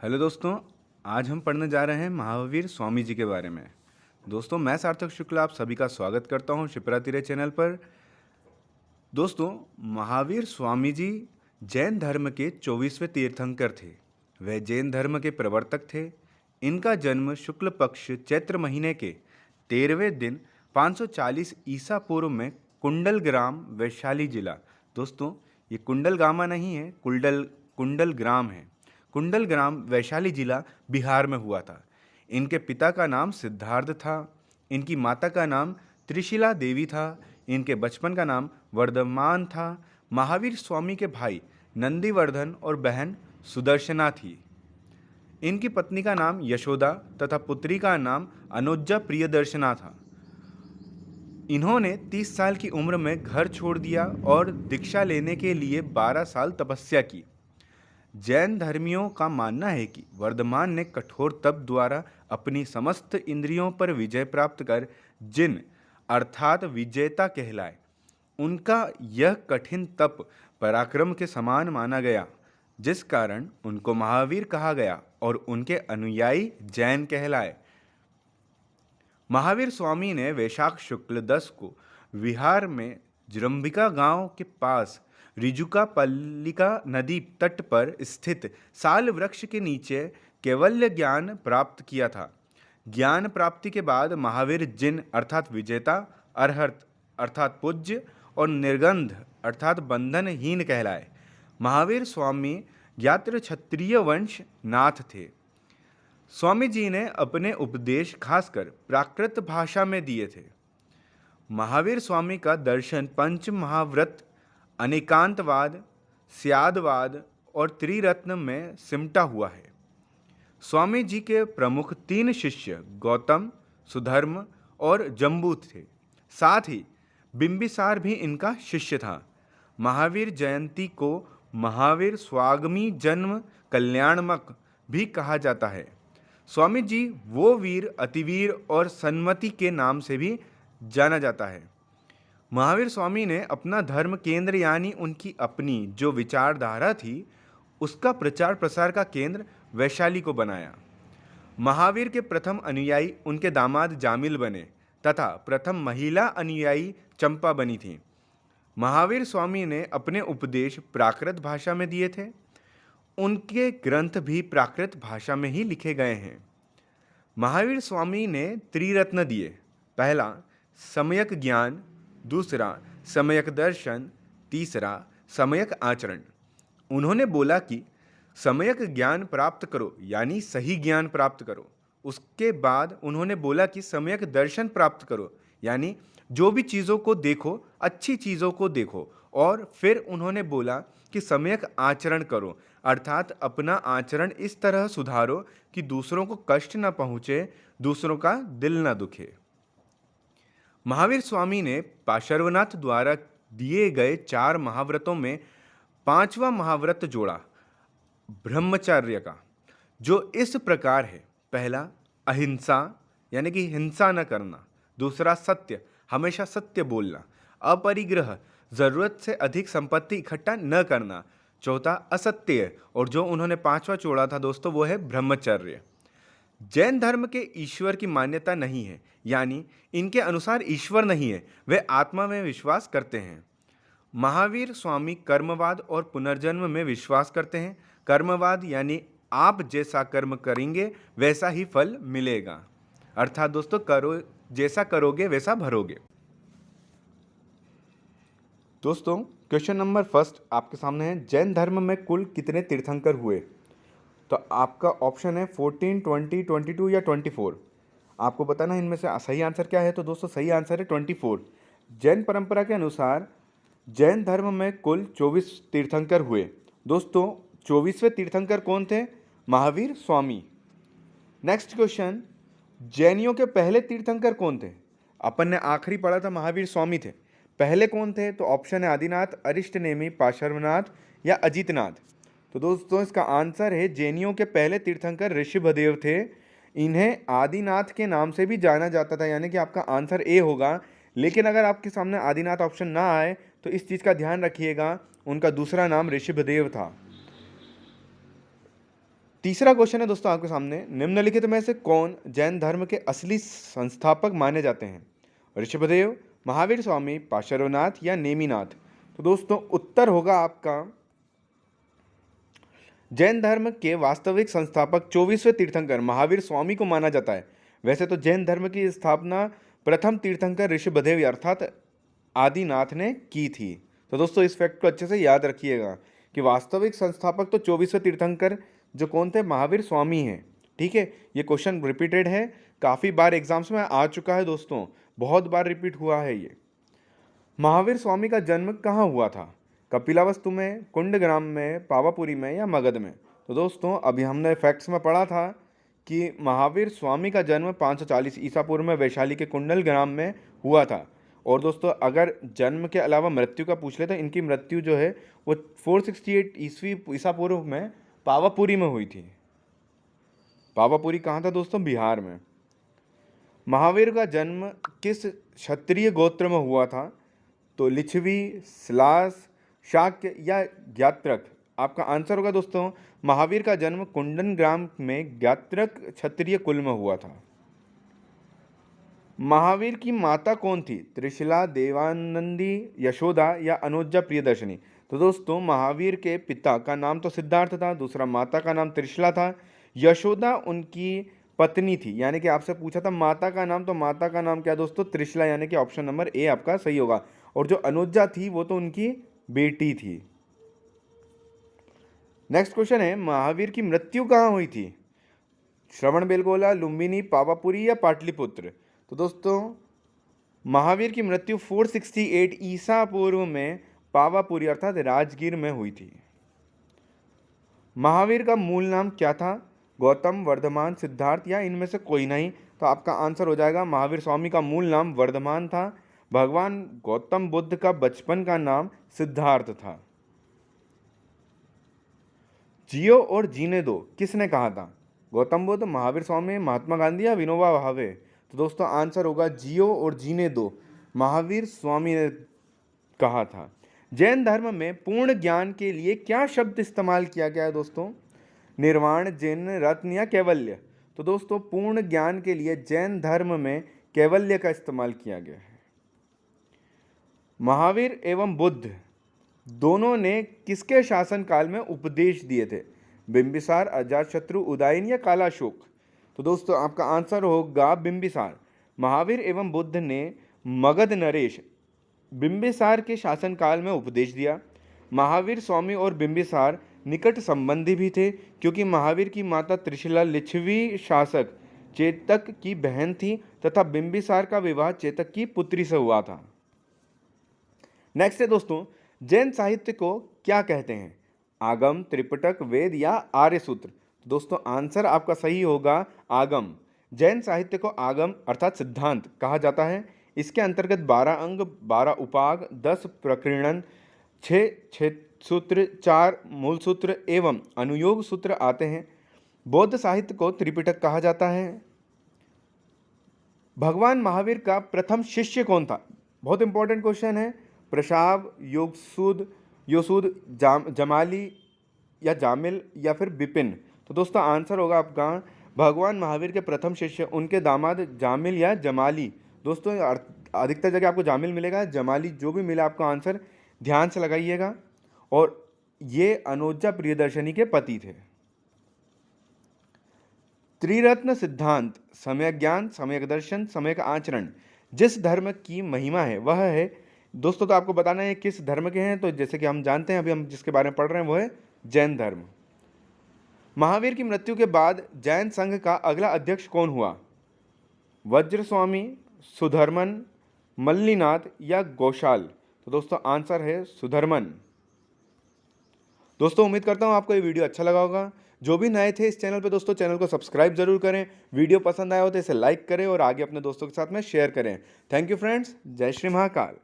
Hello दोस्तों। आज हम पढ़ने जा रहे हैं महावीर स्वामी जी के बारे में। दोस्तों, मैं सार्थक शुक्ल आप सभी का स्वागत करता हूं शिप्रा तीरे चैनल पर। दोस्तों, महावीर स्वामी जी जैन धर्म के 24वें तीर्थंकर थे। वे जैन धर्म के प्रवर्तक थे। इनका जन्म शुक्ल पक्ष चैत्र महीने के 13वें दिन 540 ईसा पूर्व में कुंडल ग्राम, वैशाली जिला। दोस्तों, ये कुंडल गामा नहीं है, कुंडल ग्राम है। कुंडल ग्राम वैशाली जिला बिहार में हुआ था। इनके पिता का नाम सिद्धार्थ था। इनकी माता का नाम त्रिशिला देवी था। इनके बचपन का नाम वर्धमान था। महावीर स्वामी के भाई नंदीवर्धन और बहन सुदर्शना थी। इनकी पत्नी का नाम यशोदा तथा पुत्री का नाम अनुज्जा प्रियदर्शना था। इन्होंने 30 साल की उम्र में घर छोड़ दिया और दीक्षा लेने के लिए 12 साल तपस्या की। जैन धर्मियों का मानना है कि वर्धमान ने कठोर तप द्वारा अपनी समस्त इंद्रियों पर विजय प्राप्त कर जिन अर्थात विजेता कहलाए। उनका यह कठिन तप पराक्रम के समान माना गया, जिस कारण उनको महावीर कहा गया और उनके अनुयायी जैन कहलाए। महावीर स्वामी ने वैशाख शुक्ल 10 को बिहार में जृंभिका गांव के पास रिजुका पल्लिका नदी तट पर स्थित साल वृक्ष के नीचे कैवल्य ज्ञान प्राप्त किया था। ज्ञान प्राप्ति के बाद महावीर जिन अर्थात विजेता, अरहत अर्थात पूज्य और निर्गंध अर्थात बंधनहीन कहलाए। महावीर स्वामी ज्ञात्र क्षत्रिय वंश नाथ थे। स्वामी जी ने अपने उपदेश खासकर प्राकृत भाषा में दिए थे। महावीर स्वामी का दर्शन पंच महाव्रत, अनेकांतवाद, स्यादवाद और त्रिरत्न में सिमटा हुआ है। स्वामी जी के प्रमुख 3 शिष्य गौतम, सुधर्म और जम्बू थे। साथ ही बिंबिसार भी इनका शिष्य था। महावीर जयंती को महावीर स्वागमी जन्म कल्याणमक भी कहा जाता है। स्वामी जी वो वीर, अतिवीर और सन्मति के नाम से भी जाना जाता है। महावीर स्वामी ने अपना धर्म केंद्र यानी उनकी अपनी जो विचारधारा थी, उसका प्रचार प्रसार का केंद्र वैशाली को बनाया। महावीर के प्रथम अनुयायी उनके दामाद जामिल बने तथा प्रथम महिला अनुयायी चंपा बनी थी। महावीर स्वामी ने अपने उपदेश प्राकृत भाषा में दिए थे। उनके ग्रंथ भी प्राकृत भाषा में ही लिखे गए हैं। महावीर स्वामी ने त्रिरत्न दिए। पहला सम्यक ज्ञान, दूसरा सम्यक दर्शन, तीसरा सम्यक आचरण। उन्होंने बोला कि सम्यक ज्ञान प्राप्त करो यानी सही ज्ञान प्राप्त करो। उसके बाद उन्होंने बोला कि सम्यक दर्शन प्राप्त करो यानी जो भी चीज़ों को देखो, अच्छी चीज़ों को देखो। और फिर उन्होंने बोला कि सम्यक आचरण करो अर्थात अपना आचरण इस तरह सुधारो कि दूसरों को कष्ट न पहुँचे, दूसरों का दिल न दुखे। महावीर स्वामी ने पार्श्वनाथ द्वारा दिए गए 4 महाव्रतों में 5वां महाव्रत जोड़ा ब्रह्मचर्य का, जो इस प्रकार है। पहला अहिंसा यानी कि हिंसा न करना, दूसरा सत्य, हमेशा सत्य बोलना, अपरिग्रह, जरूरत से अधिक संपत्ति इकट्ठा न करना, चौथा असत्य, और जो उन्होंने 5वां जोड़ा था दोस्तों वो है ब्रह्मचर्य। जैन धर्म के ईश्वर की मान्यता नहीं है, यानी इनके अनुसार ईश्वर नहीं है, वे आत्मा में विश्वास करते हैं। महावीर स्वामी कर्मवाद और पुनर्जन्म में विश्वास करते हैं। कर्मवाद यानी आप जैसा कर्म करेंगे वैसा ही फल मिलेगा, अर्थात दोस्तों करो जैसा करोगे वैसा भरोगे। दोस्तों, क्वेश्चन नंबर फर्स्ट आपके सामने है, जैन धर्म में कुल कितने तीर्थंकर हुए? तो आपका ऑप्शन है 14, 20, 22 या 24। आपको बताना है इनमें से सही आंसर क्या है। तो दोस्तों सही आंसर है 24। जैन परंपरा के अनुसार जैन धर्म में कुल 24 तीर्थंकर हुए। दोस्तों 24वें तीर्थंकर कौन थे? महावीर स्वामी। नेक्स्ट क्वेश्चन, जैनियों के पहले तीर्थंकर कौन थे? अपन ने आखिरी पढ़ा था महावीर स्वामी थे। पहले कौन थे? तो ऑप्शन है आदिनाथ, अरिष्टनेमी, पार्श्वनाथ या अजितनाथ। तो दोस्तों इसका आंसर है जैनियों के पहले तीर्थंकर ऋषभदेव थे। इन्हें आदिनाथ के नाम से भी जाना जाता था, यानी कि आपका आंसर ए होगा। लेकिन अगर आपके सामने आदिनाथ ऑप्शन ना आए तो इस चीज़ का ध्यान रखिएगा, उनका दूसरा नाम ऋषभदेव था। तीसरा क्वेश्चन है दोस्तों आपके सामने, निम्नलिखित में से कौन जैन धर्म के असली संस्थापक माने जाते हैं? ऋषभदेव, महावीर स्वामी, पार्श्वनाथ या नेमिनाथ? तो दोस्तों उत्तर होगा आपका, जैन धर्म के वास्तविक संस्थापक 24वें तीर्थंकर महावीर स्वामी को माना जाता है। वैसे तो जैन धर्म की स्थापना प्रथम तीर्थंकर ऋषभदेव अर्थात आदिनाथ ने की थी। तो दोस्तों इस फैक्ट को अच्छे से याद रखिएगा कि वास्तविक संस्थापक तो 24वें तीर्थंकर जो कौन थे, महावीर स्वामी हैं। ठीक है, ये क्वेश्चन रिपीटेड है, काफ़ी बार एग्जाम्स में आ चुका है दोस्तों, बहुत बार रिपीट हुआ है ये। महावीर स्वामी का जन्म कहाँ हुआ था? कपिलावस्तु में, कुंडग्राम में, पावापुरी में या मगध में? तो दोस्तों अभी हमने फैक्ट्स में पढ़ा था कि महावीर स्वामी का जन्म 540 ईसा पूर्व में वैशाली के कुंडल ग्राम में हुआ था। और दोस्तों अगर जन्म के अलावा मृत्यु का पूछ ले तो इनकी मृत्यु जो है वो 468 ईसा पूर्व में पावापुरी में हुई थी। पावापुरी कहाँ था दोस्तों? बिहार में। महावीर का जन्म किस क्षत्रिय गोत्र में हुआ था? तो लिच्छवी, स्लास, शाक्य या ज्ञात्रक? आपका आंसर होगा दोस्तों, महावीर का जन्म कुंडन ग्राम में ज्ञात्रक क्षत्रिय कुल में हुआ था। महावीर की माता कौन थी? त्रिशिला, देवानंदी, यशोदा या अनुज्जा प्रियदर्शनी? तो दोस्तों महावीर के पिता का नाम तो सिद्धार्थ था, दूसरा माता का नाम त्रिशिला था, यशोदा उनकी पत्नी थी। यानी कि आपसे पूछा था माता का नाम, तो माता का नाम क्या दोस्तों? त्रिशिला, यानी कि ऑप्शन नंबर ए आपका सही होगा। और जो अनुज्जा थी वो तो उनकी बेटी थी। नेक्स्ट क्वेश्चन है, महावीर की मृत्यु कहाँ हुई थी? श्रवणबेलगोला, लुम्बिनी, पावापुरी या पाटलिपुत्र? तो दोस्तों महावीर की मृत्यु 468 ईसा पूर्व में पावापुरी अर्थात राजगीर में हुई थी। महावीर का मूल नाम क्या था? गौतम, वर्धमान, सिद्धार्थ या इनमें से कोई नहीं? तो आपका आंसर हो जाएगा, महावीर स्वामी का मूल नाम वर्धमान था, भगवान गौतम बुद्ध का बचपन का नाम सिद्धार्थ था। जियो और जीने दो किसने कहा था? गौतम बुद्ध, महावीर स्वामी, महात्मा गांधी या विनोबा भावे? तो दोस्तों आंसर होगा जियो और जीने दो, महावीर स्वामी ने कहा था। जैन धर्म में पूर्ण ज्ञान के लिए क्या शब्द इस्तेमाल किया गया है दोस्तों? निर्वाण, जिन, रत्न या कैवल्य? तो दोस्तों पूर्ण ज्ञान के लिए जैन धर्म में कैवल्य का इस्तेमाल किया गया है। महावीर एवं बुद्ध दोनों ने किसके शासन काल में उपदेश दिए थे? बिंबिसार, अजातशत्रु, उदयन या कालाशोक? तो दोस्तों आपका आंसर होगा बिंबिसार। महावीर एवं बुद्ध ने मगध नरेश बिंबिसार के शासनकाल में उपदेश दिया। महावीर स्वामी और बिंबिसार निकट संबंधी भी थे क्योंकि महावीर की माता त्रिशिला लिच्छवी शासक चेतक की बहन थी तथा बिंबिसार का विवाह चेतक की पुत्री से हुआ था। नेक्स्ट है दोस्तों, जैन साहित्य को क्या कहते हैं? आगम, त्रिपिटक, वेद या आर्य सूत्र? दोस्तों आंसर आपका सही होगा आगम। जैन साहित्य को आगम अर्थात सिद्धांत कहा जाता है। इसके अंतर्गत 12 अंग, 12 उपाग, 10 प्रकीर्णन, 6 सूत्र, 4 मूल सूत्र एवं अनुयोग सूत्र आते हैं। बौद्ध साहित्य को त्रिपिटक कहा जाता है। भगवान महावीर का प्रथम शिष्य कौन था? बहुत इंपॉर्टेंट क्वेश्चन है। प्रशाव, योसूद, जमाली या जामिल या फिर बिपिन? तो दोस्तों आंसर होगा आपका भगवान महावीर के प्रथम शिष्य उनके दामाद जामिल या जमाली। दोस्तों अधिकतर जगह आपको जामिल मिलेगा, जमाली जो भी मिला आपका आंसर ध्यान से लगाइएगा। और ये अनुज्जा प्रियदर्शनी के पति थे। त्रिरत्न सिद्धांत, सम्यक ज्ञान, सम्यक दर्शन, सम्यक आचरण जिस धर्म की महिमा है वह है दोस्तों, तो आपको बताना है किस धर्म के हैं। तो जैसे कि हम जानते हैं, अभी हम जिसके बारे में पढ़ रहे हैं वो है जैन धर्म। महावीर की मृत्यु के बाद जैन संघ का अगला अध्यक्ष कौन हुआ? वज्रस्वामी, सुधर्मन, मल्लिनाथ या गौशाल? तो दोस्तों आंसर है सुधर्मन। दोस्तों उम्मीद करता हूँ आपको ये वीडियो अच्छा लगा होगा। जो भी नए थे इस चैनल पे दोस्तों, चैनल को सब्सक्राइब जरूर करें। वीडियो पसंद आया हो तो इसे लाइक करें और आगे अपने दोस्तों के साथ में शेयर करें। थैंक यू फ्रेंड्स, जय श्री महाकाल।